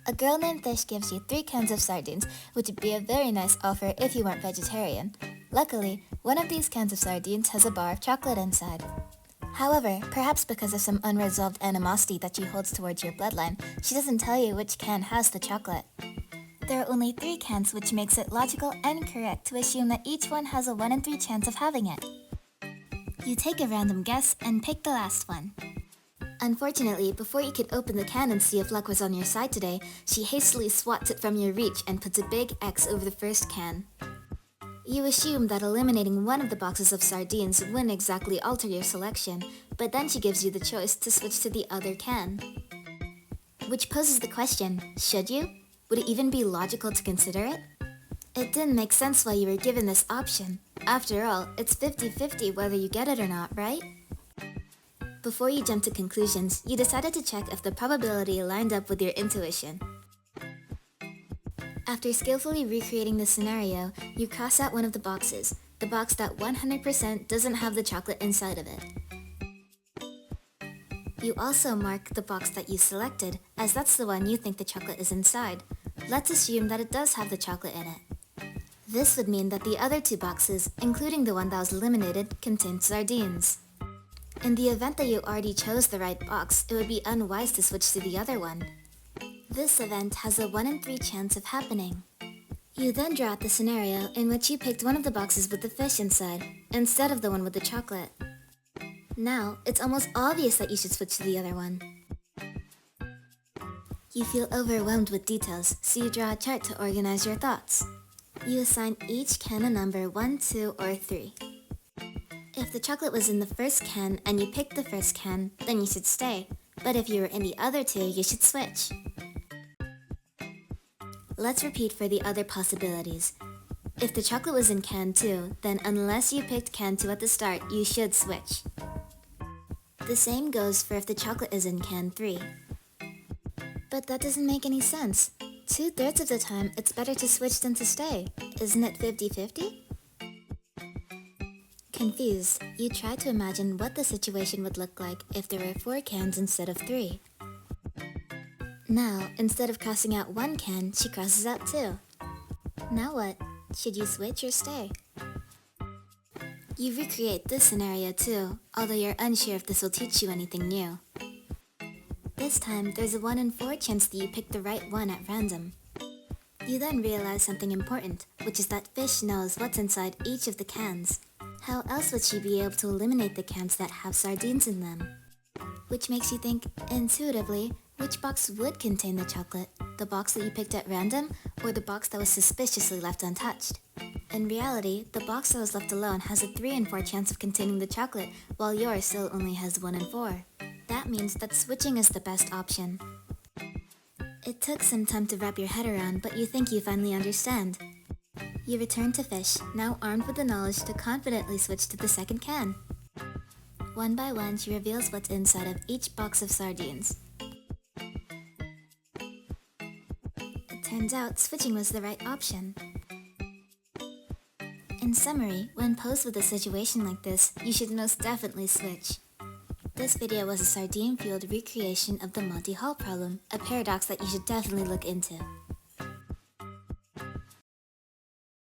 A girl named Fish gives you 3 cans of sardines, which would be a very nice offer if you weren't vegetarian. Luckily, one of these cans of sardines has a bar of chocolate inside. However, perhaps because of some unresolved animosity that she holds towards your bloodline, she doesn't tell you which can has the chocolate. There are only 3 cans, which makes it logical and correct to assume that each one has a 1 in 3 chance of having it. You take a random guess and pick the last one. Unfortunately, before you could open the can and see if luck was on your side today, she hastily swats it from your reach and puts a big X over the first can. You assume that eliminating one of the boxes of sardines wouldn't exactly alter your selection, but then she gives you the choice to switch to the other can. Which poses the question, should you? Would it even be logical to consider it? It didn't make sense why you were given this option. After all, it's 50-50 whether you get it or not, right? Before you jump to conclusions, you decided to check if the probability lined up with your intuition. After skillfully recreating the scenario, you cross out one of the boxes, the box that 100% doesn't have the chocolate inside of it. You also mark the box that you selected, as that's the one you think the chocolate is inside. Let's assume that it does have the chocolate in it. This would mean that the other 2 boxes, including the one that was eliminated, contain sardines. In the event that you already chose the right box, it would be unwise to switch to the other one. This event has a 1 in 3 chance of happening. You then draw out the scenario in which you picked one of the boxes with the fish inside, instead of the one with the chocolate. Now, it's almost obvious that you should switch to the other one. You feel overwhelmed with details, so you draw a chart to organize your thoughts. You assign each can a number 1, 2, or 3. If the chocolate was in the first can and you picked the first can, then you should stay. But if you were in the other 2, you should switch. Let's repeat for the other possibilities. If the chocolate was in can 2, then unless you picked can 2 at the start, you should switch. The same goes for if the chocolate is in can 3. But that doesn't make any sense. 2/3 of the time, it's better to switch than to stay. Isn't it 50-50? Confused, you try to imagine what the situation would look like if there were 4 cans instead of 3. Now, instead of crossing out 1 can, she crosses out 2. Now what? Should you switch or stay? You recreate this scenario too, although you're unsure if this will teach you anything new. This time, there's a 1 in 4 chance that you pick the right one at random. You then realize something important, which is that Fish knows what's inside each of the cans. How else would she be able to eliminate the cans that have sardines in them? Which makes you think, intuitively, which box would contain the chocolate? The box that you picked at random, or the box that was suspiciously left untouched? In reality, the box that was left alone has a 3 in 4 chance of containing the chocolate, while yours still only has 1 in 4. That means that switching is the best option. It took some time to wrap your head around, but you think you finally understand. You return to Fish, now armed with the knowledge to confidently switch to the second can. One by one, she reveals what's inside of each box of sardines. It turns out switching was the right option. In summary, when posed with a situation like this, you should most definitely switch. This video was a sardine-fueled recreation of the Monty Hall problem, a paradox that you should definitely look into.